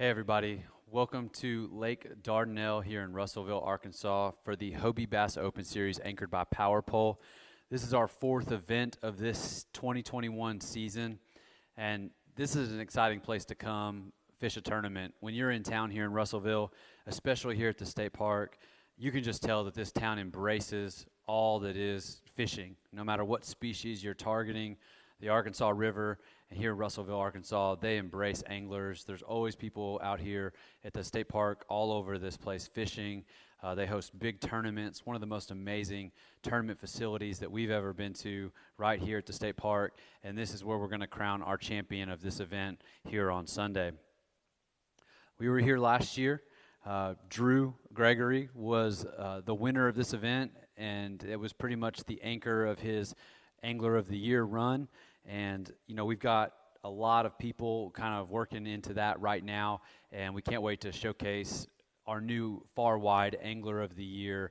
Hey everybody, welcome to Lake Dardanelle here in Russellville, Arkansas for the Hobie Bass Open Series anchored by Power Pole. This is our fourth event of this 2021 season, and this is an exciting place to come fish a tournament. When you're in town here in Russellville, especially here at the state park, you can just tell that this town embraces all that is fishing, no matter what species you're targeting. The Arkansas River, and here in Russellville, Arkansas, they embrace anglers. There's always people out here at the state park all over this place fishing. They host big tournaments, one of the most amazing tournament facilities that we've ever been to right here at the state park, and this is where we're going to crown our champion of this event here on Sunday. We were here last year. Drew Gregory was the winner of this event, and it was pretty much the anchor of his Angler of the Year run. And, you know, we've got a lot of people kind of working into that right now, and we can't wait to showcase our new Far Wide Angler of the Year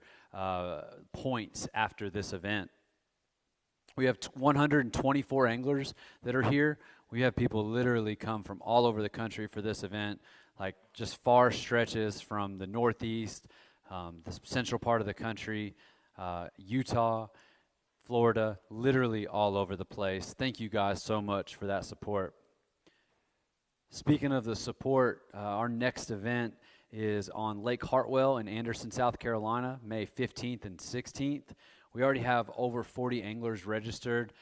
points after this event. We have 124 anglers that are here. We have people literally come from all over the country for this event, like just far stretches from the Northeast, the central part of the country, Utah, Florida, literally all over the place. Thank you guys so much for that support. Speaking of the support, our next event is on Lake Hartwell in Anderson, South Carolina, May 15th and 16th. We already have over 40 anglers registered.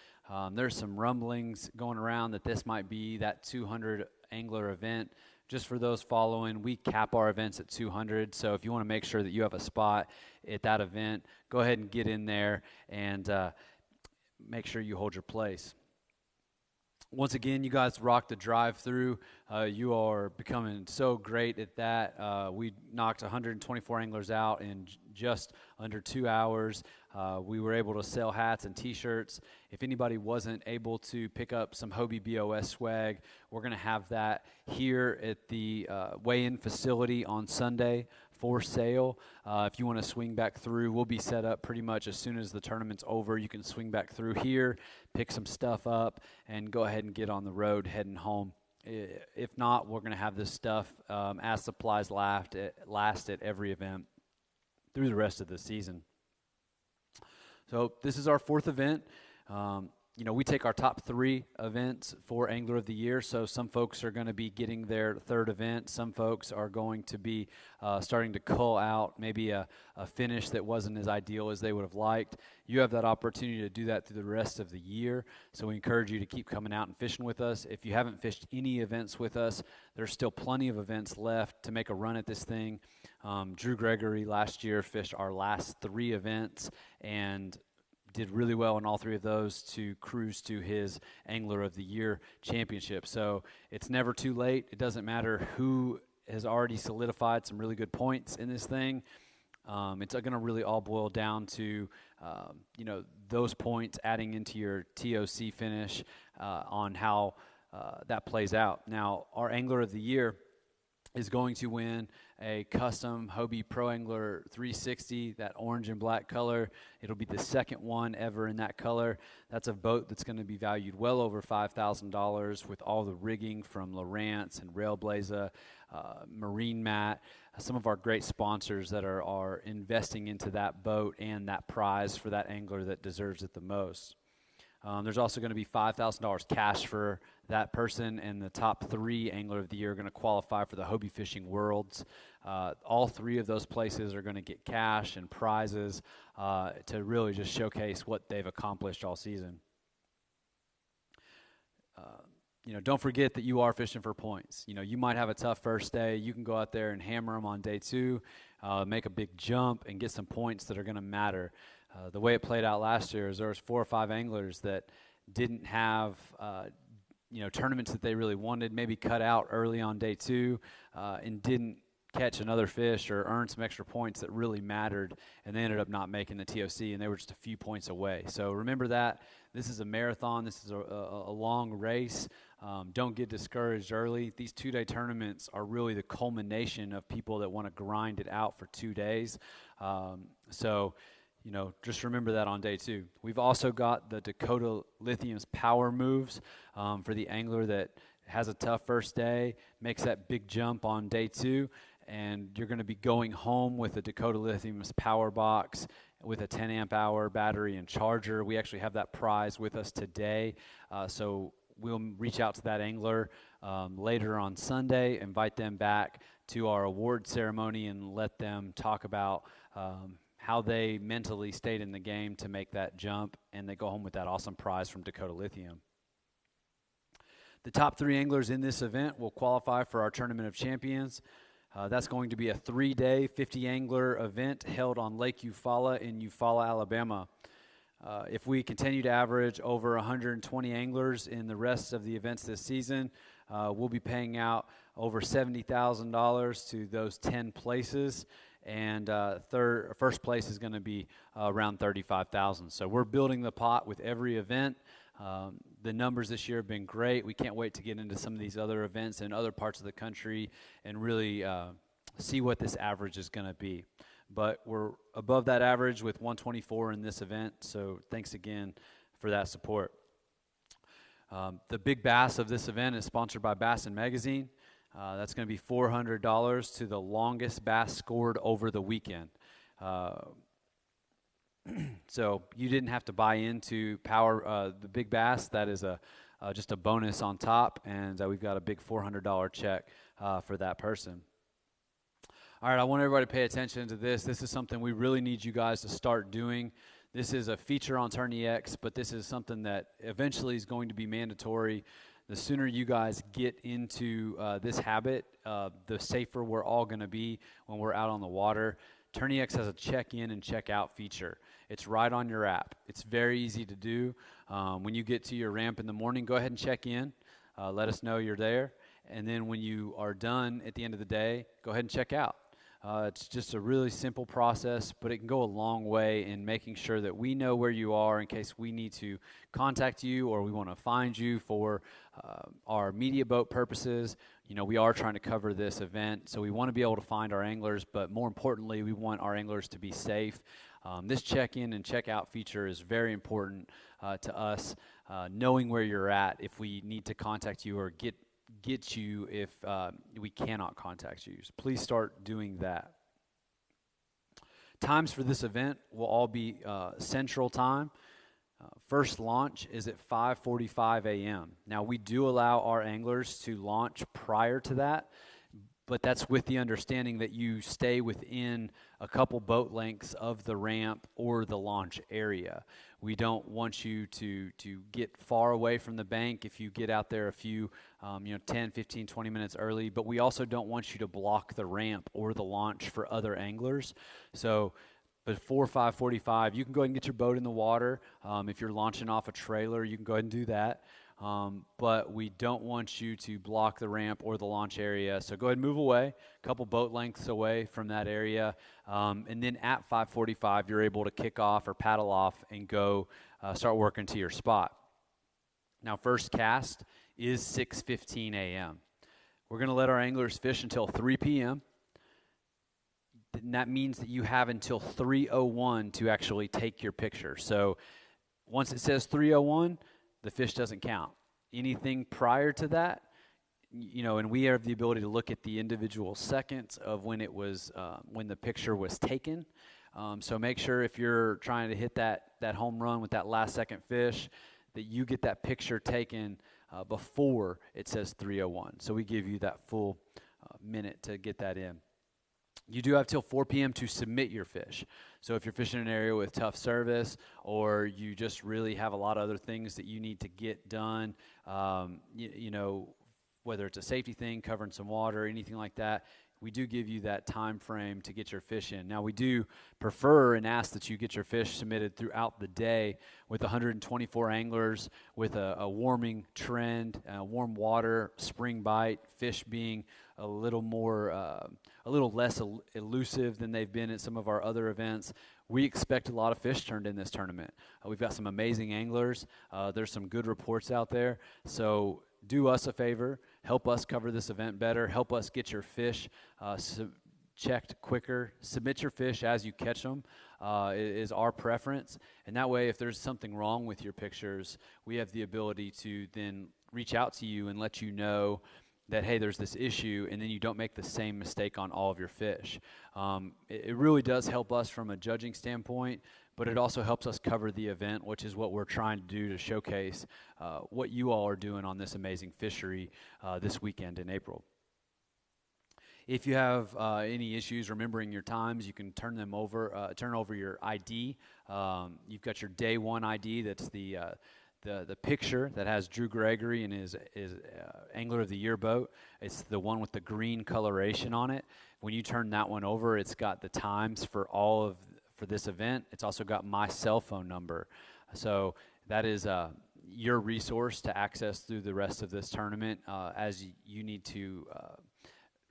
There's some rumblings going around that this might be that 200 angler event. Just for those following, we cap our events at 200, so if you want to make sure that you have a spot at that event, go ahead and get in there and make sure you hold your place. Once again, you guys rock the drive-through. You are becoming so great at that. We knocked 124 anglers out in just under 2 hours. We were able to sell hats and T-shirts. If anybody wasn't able to pick up some Hobie BOS swag, we're going to have that here at the weigh-in facility on Sunday for sale. If you want to swing back through, we'll be set up pretty much as soon as the tournament's over. You can swing back through here, pick some stuff up, and go ahead and get on the road heading home. If not, we're going to have this stuff as supplies last at every event through the rest of the season. So this is our fourth event. You know, we take our top 3 events for Angler of the Year, so some folks are going to be getting their third event. Some folks are going to be starting to cull out maybe a finish that wasn't as ideal as they would have liked. You have that opportunity to do that through the rest of the year, so we encourage you to keep coming out and fishing with us. If you haven't fished any events with us, there's still plenty of events left to make a run at this thing. Drew Gregory last year fished our last 3 events and did really well in all 3 of those to cruise to his Angler of the Year championship. So it's never too late. It doesn't matter who has already solidified some really good points in this thing. It's going to really all boil down to, you know, those points adding into your TOC finish on how that plays out. Now, our Angler of the Year is going to win a custom Hobie Pro Angler 360, that orange and black color. It'll be the second one ever in that color. That's a boat that's going to be valued well over $5,000 with all the rigging from Lowrance and Railblaza, Marine Mat, some of our great sponsors that are investing into that boat and that prize for that angler that deserves it the most. There's also going to be $5,000 cash for that person, and the top 3 Angler of the Year are going to qualify for the Hobie Fishing Worlds. All 3 of those places are going to get cash and prizes to really just showcase what they've accomplished all season. You know, don't forget that you are fishing for points. You know, you might have a tough first day. You can go out there and hammer them on day 2, make a big jump, and get some points that are going to matter. The way it played out last year is there was 4 or 5 anglers that didn't have, you know, tournaments that they really wanted, maybe cut out early on day 2 and didn't catch another fish or earn some extra points that really mattered, and they ended up not making the TOC, and they were just a few points away. So remember that. This is a marathon. This is a long race. Don't get discouraged early. These 2-day tournaments are really the culmination of people that want to grind it out for 2 days. So you know, just remember that on day 2. We've also got the Dakota Lithium's Power Moves for the angler that has a tough first day, makes that big jump on day 2, and you're going to be going home with a Dakota Lithium's power box with a 10 amp hour battery and charger. We actually have that prize with us today, so we'll reach out to that angler later on Sunday, invite them back to our award ceremony, and let them talk about how they mentally stayed in the game to make that jump, and they go home with that awesome prize from Dakota Lithium. The top 3 anglers in this event will qualify for our Tournament of Champions. That's going to be a 3-day, 50-angler event held on Lake Eufaula in Eufaula, Alabama. If we continue to average over 120 anglers in the rest of the events this season, we'll be paying out over $70,000 to those 10 places, and first place is going to be around $35,000. So we're building the pot with every event. The numbers this year have been great. We can't wait to get into some of these other events in other parts of the country and really see what this average is going to be. But we're above that average with 124 in this event, so thanks again for that support. The big bass of this event is sponsored by Bass and Magazine. That's going to be $400 to the longest bass scored over the weekend. So you didn't have to buy into the big bass. That is just a bonus on top, and we've got a big $400 check for that person. All right, I want everybody to pay attention to this. This is something we really need you guys to start doing. This is a feature on TourneyX, but this is something that eventually is going to be mandatory. The sooner you guys get into this habit, the safer we're all going to be when we're out on the water. TourneyX has a check-in and check-out feature. It's right on your app. It's very easy to do. When you get to your ramp in the morning, go ahead and check in. Let us know you're there. And then when you are done at the end of the day, go ahead and check out. It's just a really simple process, but it can go a long way in making sure that we know where you are in case we need to contact you or we want to find you for our media boat purposes. You know, we are trying to cover this event, so we want to be able to find our anglers, but more importantly, we want our anglers to be safe. This check-in and check-out feature is very important to us, knowing where you're at if we need to contact you or get you if we cannot contact you. So please start doing that. Times for this event will all be Central Time. First launch is at 5:45 a.m. Now, we do allow our anglers to launch prior to that, but that's with the understanding that you stay within a couple boat lengths of the ramp or the launch area. We don't want you to get far away from the bank if you get out there a few 10, 15, 20 minutes early, but we also don't want you to block the ramp or the launch for other anglers. So before 5:45, you can go ahead and get your boat in the water. If you're launching off a trailer, you can go ahead and do that. But we don't want you to block the ramp or the launch area. So go ahead and move away, a couple boat lengths away from that area. And then at 5:45, you're able to kick off or paddle off and go start working to your spot. Now, first cast is 6:15 a.m. We're going to let our anglers fish until 3 p.m. And that means that you have until 3:01 to actually take your picture. So once it says 3:01, the fish doesn't count. Anything prior to that, and we have the ability to look at the individual seconds of when it was when the picture was taken. So make sure if you're trying to hit that home run with that last second fish, that you get that picture taken before it says 3:01. So we give you that full minute to get that in. You do have till 4 p.m. to submit your fish. So if you're fishing an area with tough service or you just really have a lot of other things that you need to get done, whether it's a safety thing, covering some water, anything like that, we do give you that time frame to get your fish in. Now, we do prefer and ask that you get your fish submitted throughout the day with 124 anglers with a warming trend, warm water, spring bite, fish being a little less elusive than they've been at some of our other events. We expect a lot of fish turned in this tournament. We've got some amazing anglers. There's some good reports out there. So do us a favor, help us cover this event better, help us get your fish checked quicker, submit your fish as you catch them is our preference. And that way, if there's something wrong with your pictures, we have the ability to then reach out to you and let you know that, hey, there's this issue, and then you don't make the same mistake on all of your fish. It really does help us from a judging standpoint, but it also helps us cover the event, which is what we're trying to do to showcase what you all are doing on this amazing fishery this weekend in April. If you have any issues remembering your times, you can turn over your ID. You've got your day one ID. That's the picture that has Drew Gregory and his Angler of the Year boat. It's the one with the green coloration on it. When you turn that one over, it's got the times for this event. It's also got my cell phone number. So that is your resource to access through the rest of this tournament as you need to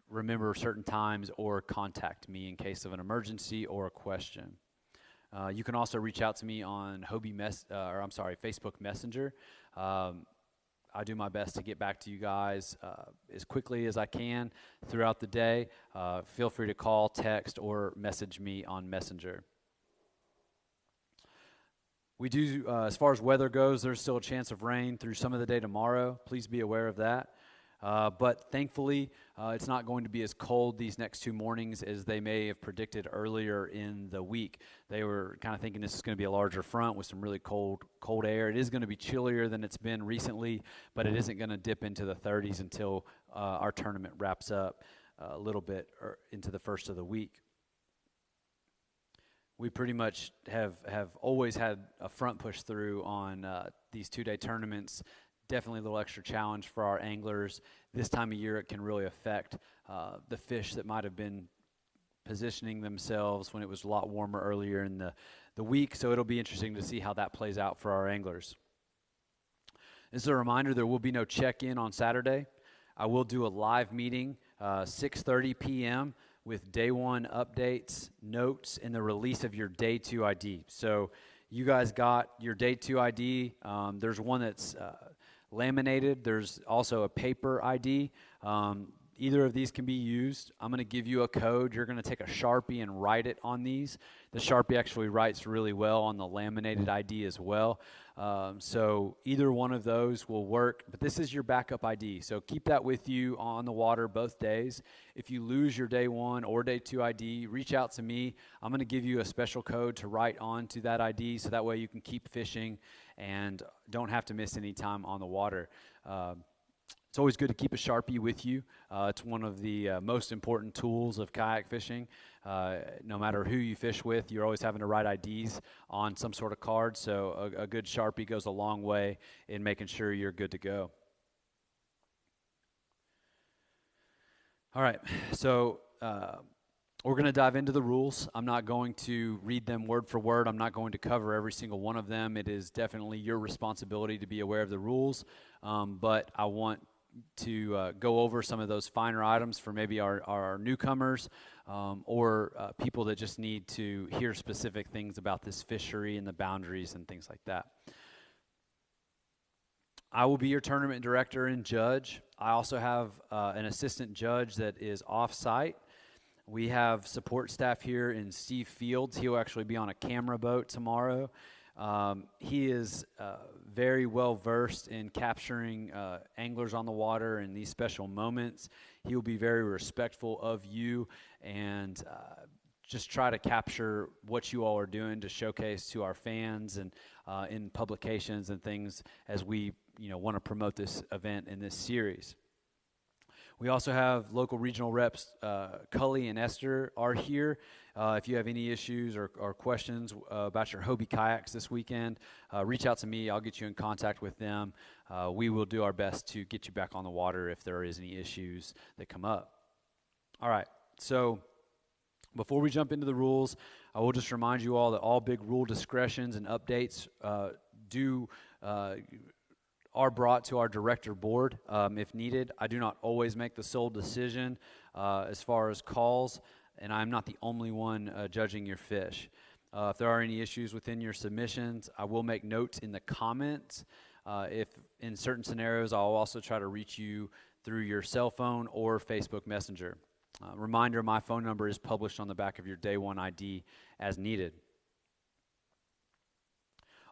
remember certain times or contact me in case of an emergency or a question. You can also reach out to me on Facebook Messenger. I do my best to get back to you guys as quickly as I can throughout the day. Feel free to call, text, or message me on Messenger. We do, as far as weather goes, there's still a chance of rain through some of the day tomorrow. Please be aware of that. But thankfully, it's not going to be as cold these next 2 mornings as they may have predicted earlier in the week. They were kind of thinking this is going to be a larger front with some really cold air. It is going to be chillier than it's been recently, but it isn't going to dip into the 30s until our tournament wraps up a little bit into the first of the week. We pretty much have always had a front push through on these 2-day tournaments. Definitely a little extra challenge for our anglers. This time of year, it can really affect the fish that might have been positioning themselves when it was a lot warmer earlier in the week. So it'll be interesting to see how that plays out for our anglers. As a reminder, there will be no check-in on Saturday. I will do a live meeting, 6:30 p.m., with day one updates, notes, and the release of your day 2 ID. So you guys got your day 2 ID. There's one that's laminated. There's also a paper ID. Either of these can be used. I'm going to give you a code. You're going to take a Sharpie and write it on these. The Sharpie actually writes really well on the laminated ID as well. So either one of those will work, but this is your backup ID. So keep that with you on the water both days. If you lose your day 1 or day 2 ID, reach out to me. I'm going to give you a special code to write onto that ID so that way you can keep fishing and don't have to miss any time on the water. It's always good to keep a Sharpie with you. It's one of the most important tools of kayak fishing. No matter who you fish with, you're always having to write IDs on some sort of card, so a good Sharpie goes a long way in making sure you're good to go. All right, so we're going to dive into the rules. I'm not going to read them word for word. I'm not going to cover every single one of them. It is definitely your responsibility to be aware of the rules, but I want to go over some of those finer items for maybe our newcomers or people that just need to hear specific things about this fishery and the boundaries and things like that. I will be your tournament director and judge. I also have an assistant judge that is off-site. We have support staff here in Steve Fields. He'll actually be on a camera boat tomorrow. He is very well versed in capturing anglers on the water in these special moments. He will be very respectful of you and just try to capture what you all are doing to showcase to our fans and in publications and things as we want to promote this event in this series. We also have local regional reps, Cully and Esther are here. If you have any issues or questions about your Hobie kayaks this weekend, reach out to me. I'll get you in contact with them. We will do our best to get you back on the water if there is any issues that come up. All right, so before we jump into the rules, I will just remind you all that all big rule discretions and updates are brought to our director board if needed. I do not always make the sole decision as far as calls, and I'm not the only one judging your fish. If there are any issues within your submissions, I will make notes in the comments. If in certain scenarios, I'll also try to reach you through your cell phone or Facebook Messenger. Reminder, my phone number is published on the back of your day 1 ID as needed.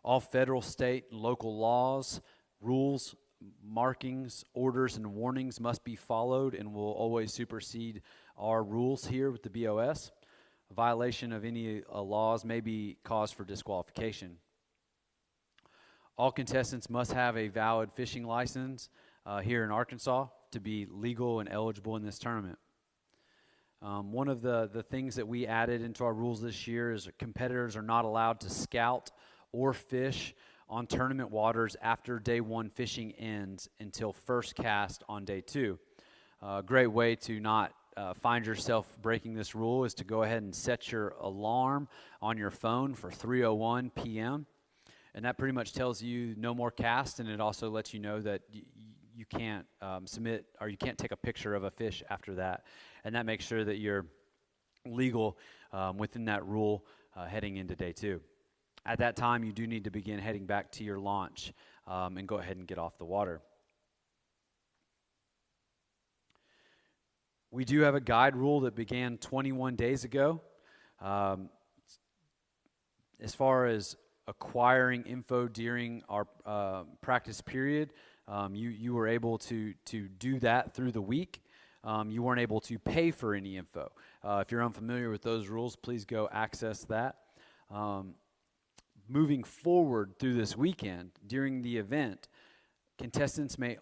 All federal, state, and local laws, rules markings, orders, and warnings must be followed and will always supersede our rules here with the BOS. A violation of any laws may be cause for disqualification. All contestants must have a valid fishing license here in Arkansas to be legal and eligible in this tournament. One of the things that we added into our rules this year is competitors are not allowed to scout or fish on tournament waters after day one fishing ends until first cast on day two. A great way to not find yourself breaking this rule is to go ahead and set your alarm on your phone for 3:01 p.m. And that pretty much tells you no more cast, and it also lets you know that you can't submit or you can't take a picture of a fish after that. And that makes sure that you're legal within that rule heading into day two. At that time, you do need to begin heading back to your launch and go ahead and get off the water. We do have a guide rule that began 21 days ago. As far as acquiring info during our practice period, you were able to do that through the week. You weren't able to pay for any info. If you're unfamiliar with those rules, please go access that. Moving forward through this weekend, during the event, contestants may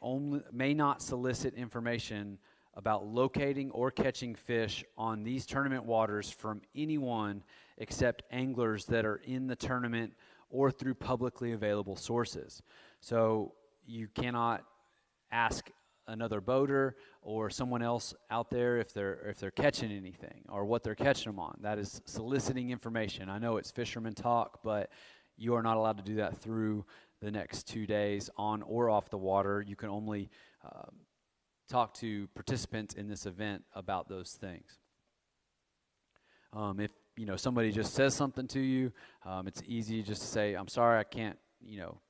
not solicit information about locating or catching fish on these tournament waters from anyone except anglers that are in the tournament or through publicly available sources. So you cannot ask another boater or someone else out there if they're catching anything or what they're catching them on. That is soliciting information. I know it's fisherman talk, but you are not allowed to do that through the next 2 days on or off the water. You can only talk to participants in this event about those things. If somebody just says something to you, it's easy just to say, "I'm sorry, I can't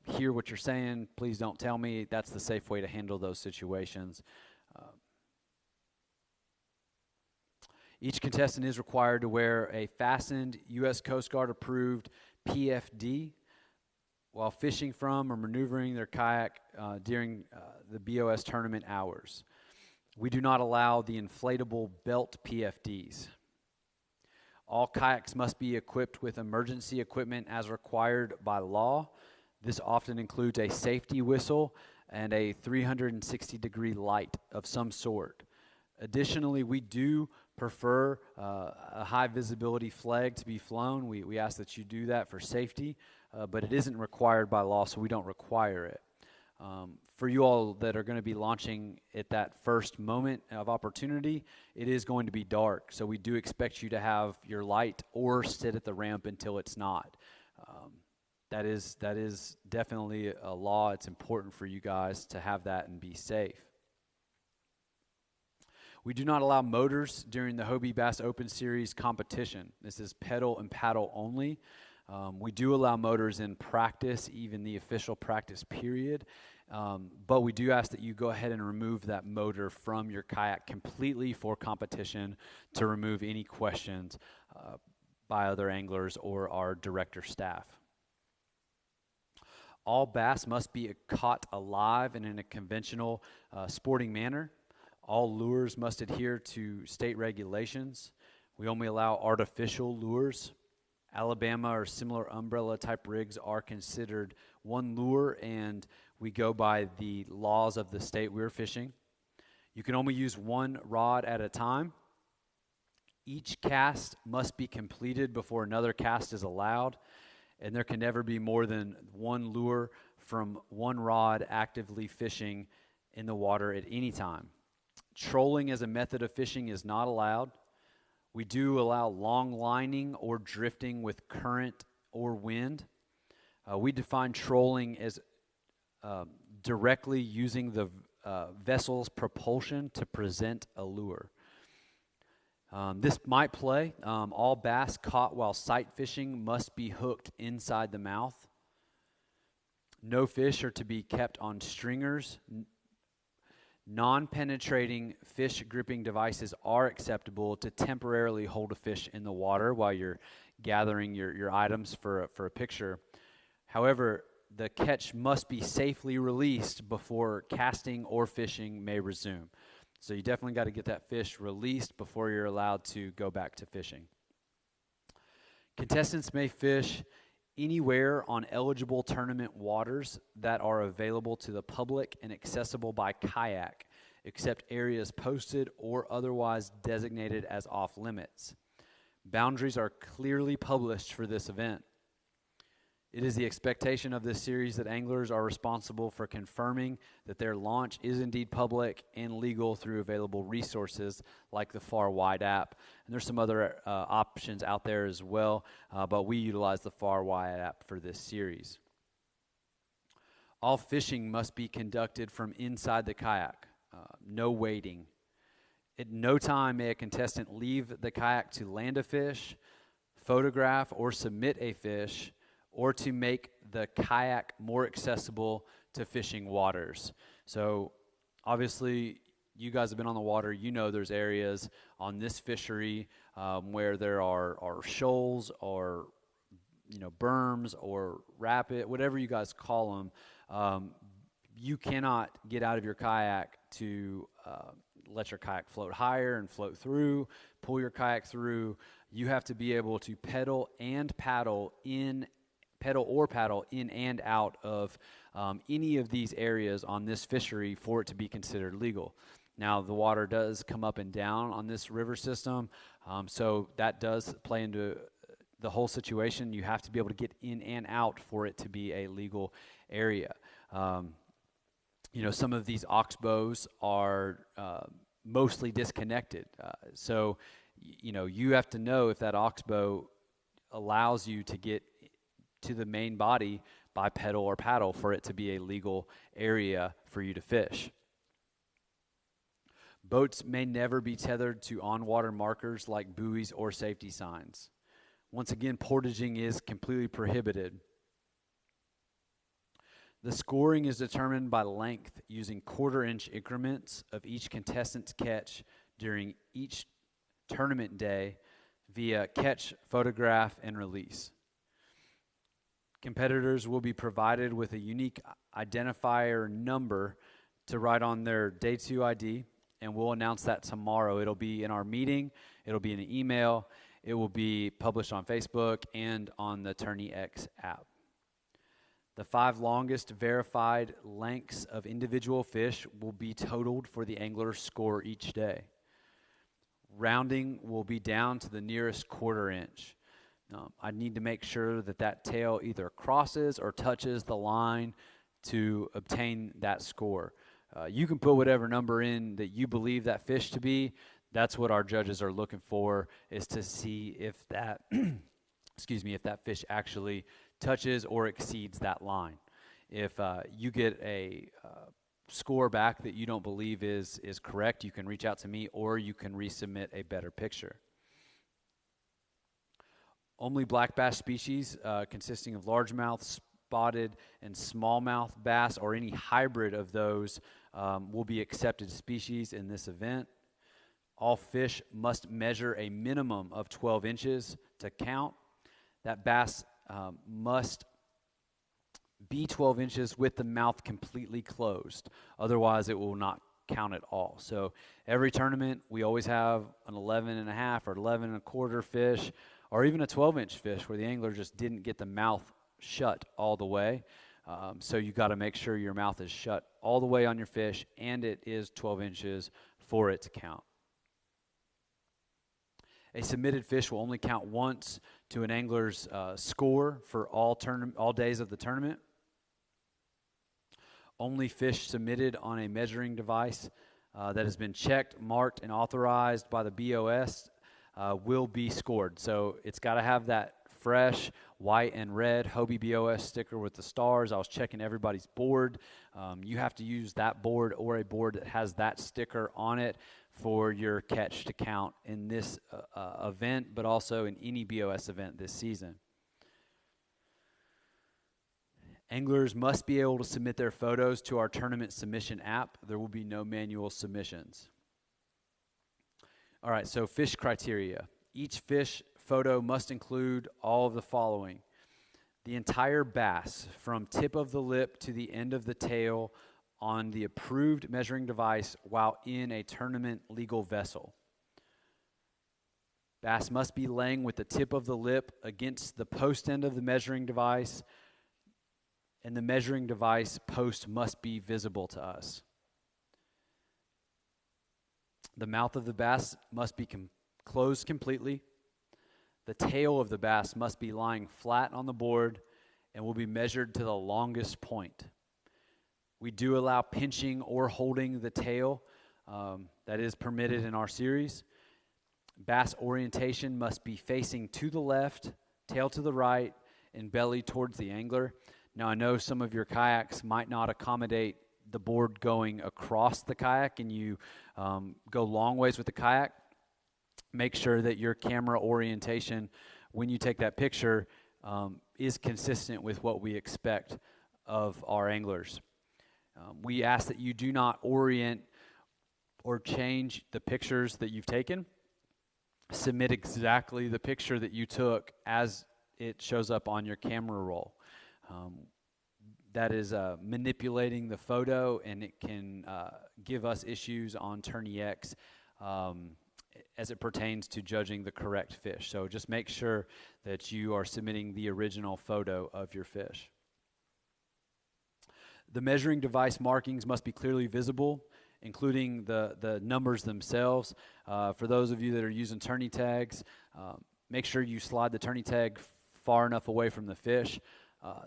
hear what you're saying. Please don't tell me." That's the safe way to handle those situations. Each contestant is required to wear a fastened U.S. Coast Guard approved PFD while fishing from or maneuvering their kayak during the BOS tournament hours. We do not allow the inflatable belt PFDs. All kayaks must be equipped with emergency equipment as required by law. This often includes a safety whistle and a 360-degree light of some sort. Additionally, we do prefer a high visibility flag to be flown. We ask that you do that for safety, but it isn't required by law, so we don't require it. For you all that are going to be launching at that first moment of opportunity, it is going to be dark, so we do expect you to have your light or sit at the ramp until it's not. That is definitely a law. It's important for you guys to have that and be safe. We do not allow motors during the Hobie Bass Open Series competition. This is pedal and paddle only. We do allow motors in practice, even the official practice period, but we do ask that you go ahead and remove that motor from your kayak completely for competition to remove any questions by other anglers or our director staff. All bass must be caught alive and in a conventional sporting manner. All lures must adhere to state regulations. We only allow artificial lures. Alabama or similar umbrella type rigs are considered one lure, and we go by the laws of the state we're fishing. You can only use one rod at a time. Each cast must be completed before another cast is allowed, and there can never be more than one lure from one rod actively fishing in the water at any time. Trolling as a method of fishing is not allowed. We do allow long lining or drifting with current or wind. We define trolling as directly using the vessel's propulsion to present a lure. This might play. All bass caught while sight fishing must be hooked inside the mouth. No fish are to be kept on stringers. Non-penetrating fish gripping devices are acceptable to temporarily hold a fish in the water while you're gathering your items for a picture. However, the catch must be safely released before casting or fishing may resume. So you definitely got to get that fish released before you're allowed to go back to fishing. Contestants may fish anywhere on eligible tournament waters that are available to the public and accessible by kayak, except areas posted or otherwise designated as off limits. Boundaries are clearly published for this event. It is the expectation of this series that anglers are responsible for confirming that their launch is indeed public and legal through available resources like the Far Wide app. And there's some other options out there as well, but we utilize the Far Wide app for this series. All fishing must be conducted from inside the kayak. No waiting. At no time may a contestant leave the kayak to land a fish, photograph or submit a fish, or to make the kayak more accessible to fishing waters. So obviously you guys have been on the water. You know there's areas on this fishery where there are shoals or berms or rapid, whatever you guys call them. You cannot get out of your kayak to let your kayak float higher and float through, pull your kayak through. You have to be able to pedal or paddle in and out of any of these areas on this fishery for it to be considered legal. Now, the water does come up and down on this river system, so that does play into the whole situation. You have to be able to get in and out for it to be a legal area. Some of these oxbows are mostly disconnected, so you have to know if that oxbow allows you to get to the main body by pedal or paddle for it to be a legal area for you to fish. Boats may never be tethered to on-water markers like buoys or safety signs. Once again, portaging is completely prohibited. The scoring is determined by length using quarter-inch increments of each contestant's catch during each tournament day via catch, photograph, and release. Competitors will be provided with a unique identifier number to write on their Day 2 ID, and we'll announce that tomorrow. It'll be in our meeting. It'll be in an email. It will be published on Facebook and on the Tourney X app. The 5 longest verified lengths of individual fish will be totaled for the angler's score each day. Rounding will be down to the nearest quarter inch. I need to make sure that tail either crosses or touches the line to obtain that score. You can put whatever number in that you believe that fish to be. That's what our judges are looking for, is to see if that if that fish actually touches or exceeds that line. If you get a score back that you don't believe is correct, you can reach out to me or you can resubmit a better picture. Only black bass species consisting of largemouth, spotted, and smallmouth bass or any hybrid of those will be accepted species in this event. All fish must measure a minimum of 12 inches to count. That bass must be 12 inches with the mouth completely closed. Otherwise, it will not count at all. So every tournament, we always have an 11 and a half or 11 and a quarter fish, or even a 12-inch fish where the angler just didn't get the mouth shut all the way. So you got to make sure your mouth is shut all the way on your fish, and it is 12 inches for it to count. A submitted fish will only count once to an angler's score for all days of the tournament. Only fish submitted on a measuring device that has been checked, marked, and authorized by the BOS will be scored. So it's got to have that fresh white and red Hobie BOS sticker with the stars. I was checking everybody's board. You have to use that board or a board that has that sticker on it for your catch to count in this event, but also in any BOS event this season. Anglers must be able to submit their photos to our tournament submission app. There will be no manual submissions. All right, so fish criteria. Each fish photo must include all of the following: The entire bass, from tip of the lip to the end of the tail, on the approved measuring device while in a tournament legal vessel. Bass must be laying with the tip of the lip against the post end of the measuring device, and the measuring device post must be visible to us. The mouth of the bass must be closed completely. The tail of the bass must be lying flat on the board and will be measured to the longest point. We do allow pinching or holding the tail. That is permitted in our series. Bass orientation must be facing to the left, tail to the right, and belly towards the angler. Now, I know some of your kayaks might not accommodate the board going across the kayak, and you go long ways with the kayak. Make sure that your camera orientation, when you take that picture, is consistent with what we expect of our anglers. We ask that you do not orient or change the pictures that you've taken. Submit exactly the picture that you took as it shows up on your camera roll. That is manipulating the photo, and it can give us issues on Tourney X as it pertains to judging the correct fish. So just make sure that you are submitting the original photo of your fish. The measuring device markings must be clearly visible, including the numbers themselves. For those of you that are using tourney tags, make sure you slide the tourney tag far enough away from the fish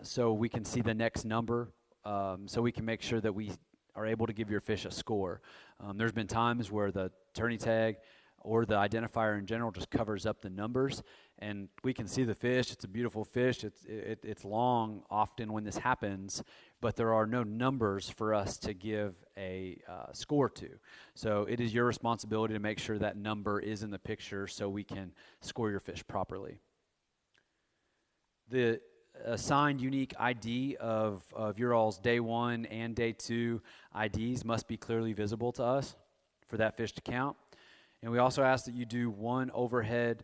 so we can see the next number, so we can make sure that we are able to give your fish a score. There's been times where the tourney tag or the identifier in general just covers up the numbers, and we can see the fish. It's a beautiful fish. It's long often when this happens, but there are no numbers for us to give a score to. So it is your responsibility to make sure that number is in the picture so we can score your fish properly. The assigned unique ID of your all's day 1 and day 2 IDs must be clearly visible to us for that fish to count. And we also ask that you do one overhead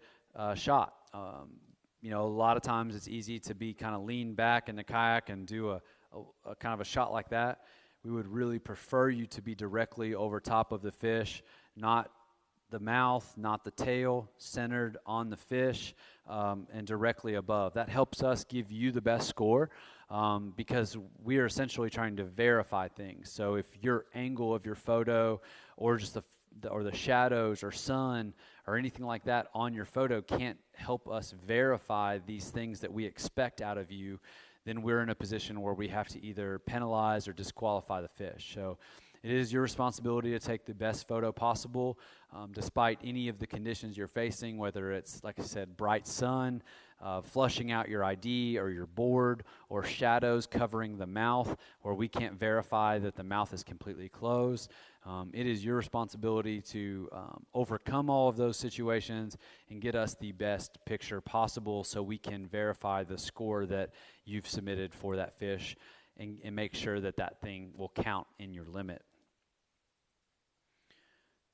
shot. A lot of times it's easy to be kind of lean back in the kayak and do a kind of a shot like that. We would really prefer you to be directly over top of the fish, not the mouth, not the tail, centered on the fish, and directly above. That helps us give you the best score because we are essentially trying to verify things. So if your angle of your photo or just the shadows or sun or anything like that on your photo can't help us verify these things that we expect out of you, then we're in a position where we have to either penalize or disqualify the fish. So it is your responsibility to take the best photo possible, despite any of the conditions you're facing, whether it's, like I said, bright sun, flushing out your ID or your board, or shadows covering the mouth where we can't verify that the mouth is completely closed. It is your responsibility to overcome all of those situations and get us the best picture possible so we can verify the score that you've submitted for that fish and make sure that that thing will count in your limit.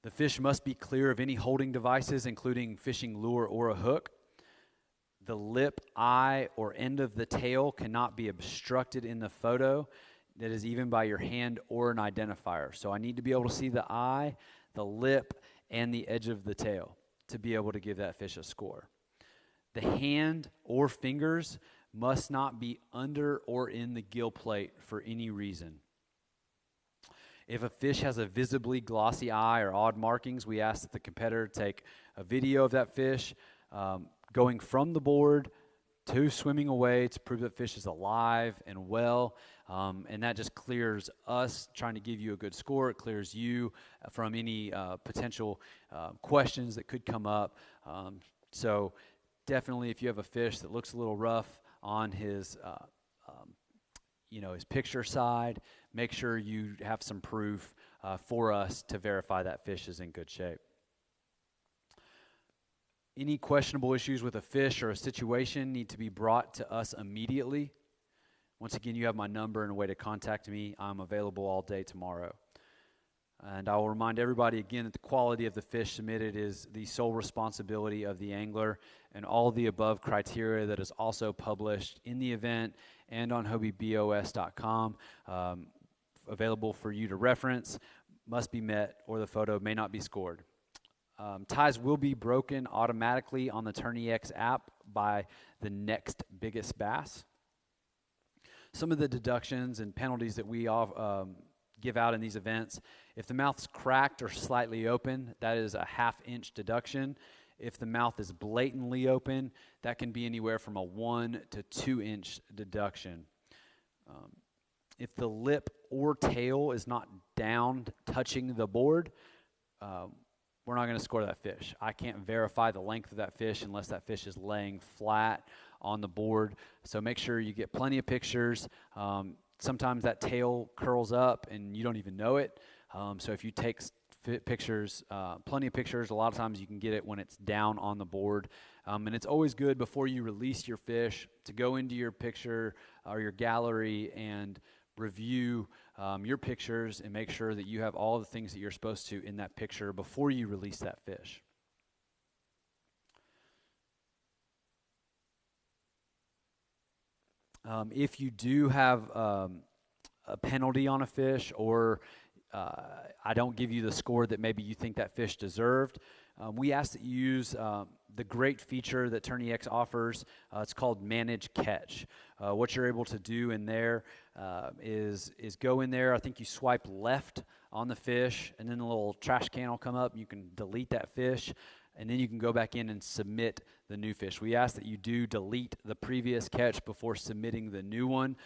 The fish must be clear of any holding devices, including fishing lure or a hook. The lip, eye, or end of the tail cannot be obstructed in the photo. That is even by your hand or an identifier. So I need to be able to see the eye, the lip, and the edge of the tail to be able to give that fish a score. The hand or fingers must not be under or in the gill plate for any reason. If a fish has a visibly glossy eye or odd markings, we ask that the competitor take a video of that fish going from the board to swimming away to prove that fish is alive and well, and that just clears us trying to give you a good score. It clears you from any potential questions that could come up. So definitely, if you have a fish that looks a little rough on his his picture side, make sure you have some proof for us to verify that fish is in good shape. Any questionable issues with a fish or a situation need to be brought to us immediately. Once again, you have my number and a way to contact me. I'm available all day tomorrow. And I will remind everybody again that the quality of the fish submitted is the sole responsibility of the angler, and all the above criteria that is also published in the event and on hobiebos.com, available for you to reference, must be met or the photo may not be scored. Ties will be broken automatically on the TourneyX app by the next biggest bass. Some of the deductions and penalties that we all give out in these events: if the mouth's cracked or slightly open, that is a 1/2 inch deduction. If the mouth is blatantly open, that can be anywhere from a 1 to 2 inch deduction. If the lip or tail is not down touching the board, we're not going to score that fish. I can't verify the length of that fish unless that fish is laying flat on the board. So make sure you get plenty of pictures. Sometimes that tail curls up and you don't even know it. So if you take pictures, plenty of pictures, a lot of times you can get it when it's down on the board. And it's always good before you release your fish to go into your picture or your gallery and review your pictures and make sure that you have all the things that you're supposed to in that picture before you release that fish. If you do have a penalty on a fish, or I don't give you the score that maybe you think that fish deserved, we ask that you use the great feature that TourneyX offers. It's called Manage Catch. What you're able to do in there is go in there. I think you swipe left on the fish, and then the little trash can will come up. You can delete that fish, and then you can go back in and submit the new fish. We ask that you do delete the previous catch before submitting the new one.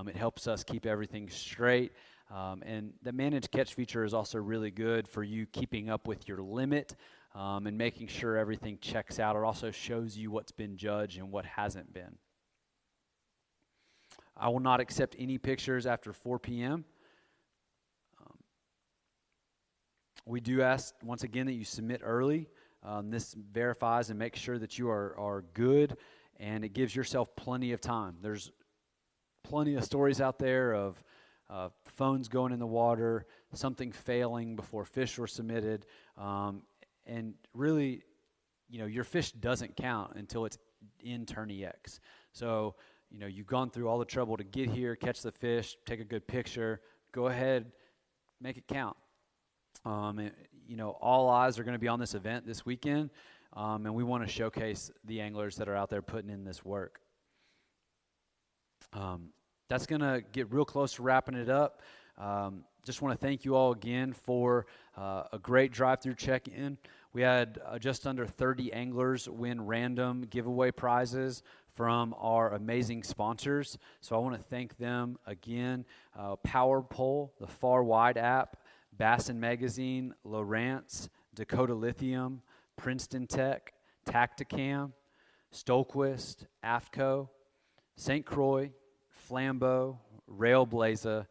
It helps us keep everything straight. And the Manage Catch feature is also really good for you keeping up with your limit and making sure everything checks out. It also shows you what's been judged and what hasn't been. I will not accept any pictures after 4 p.m. We do ask, once again, that you submit early. This verifies and makes sure that you are good, and it gives yourself plenty of time. There's plenty of stories out there of phones going in the water, something failing before fish were submitted, and really, your fish doesn't count until it's in TourneyX. So, you've gone through all the trouble to get here, catch the fish, take a good picture. Go ahead, make it count. All eyes are going to be on this event this weekend, and we want to showcase the anglers that are out there putting in this work. That's going to get real close to wrapping it up. Just want to thank you all again for a great drive-through check-in. We had just under 30 anglers win random giveaway prizes from our amazing sponsors. So I want to thank them again. Power Pole, the Far Wide app, Bassin Magazine, Lowrance, Dakota Lithium, Princeton Tech, Tacticam, Stolquist, AFCO, St. Croix, Flambeau, Railblaza,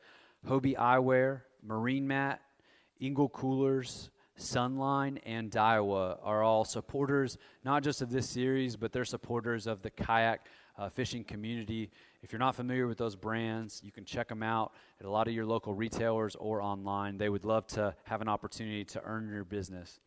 Hobie Eyewear, Marine Mat, Engel Coolers, Sunline, and Daiwa are all supporters, not just of this series, but they're supporters of the kayak fishing community. If you're not familiar with those brands, you can check them out at a lot of your local retailers or online. They would love to have an opportunity to earn your business.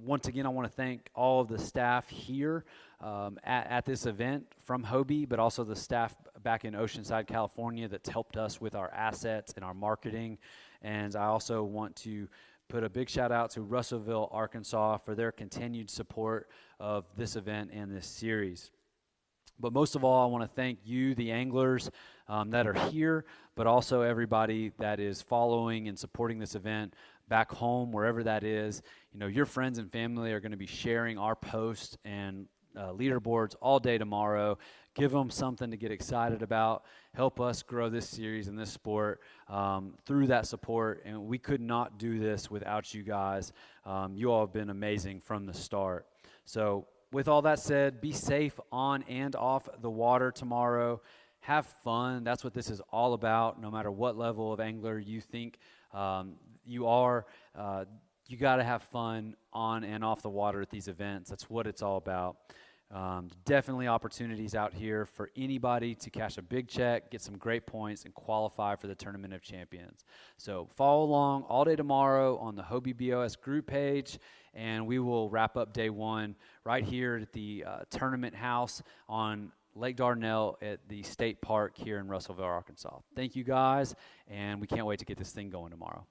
Once again, I want to thank all of the staff here at this event from Hobie, but also the staff back in Oceanside, California that's helped us with our assets and our marketing. And I also want to put a big shout out to Russellville, Arkansas for their continued support of this event and this series. But most of all, I want to thank you, the anglers that are here, but also everybody that is following and supporting this event back home, wherever that is. Your friends and family are going to be sharing our posts and leaderboards all day tomorrow. Give them something to get excited about. Help us grow this series and this sport through that support. And we could not do this without you guys. You all have been amazing from the start. So with all that said, be safe on and off the water tomorrow. Have fun. That's what this is all about. No matter what level of angler you think you are, you got to have fun on and off the water at these events. That's what it's all about. Definitely opportunities out here for anybody to cash a big check, get some great points, and qualify for the Tournament of Champions. So follow along all day tomorrow on the Hobie BOS group page, and we will wrap up day one right here at the tournament house on Lake Dardanelle at the state park here in Russellville, Arkansas. Thank you guys, and we can't wait to get this thing going tomorrow.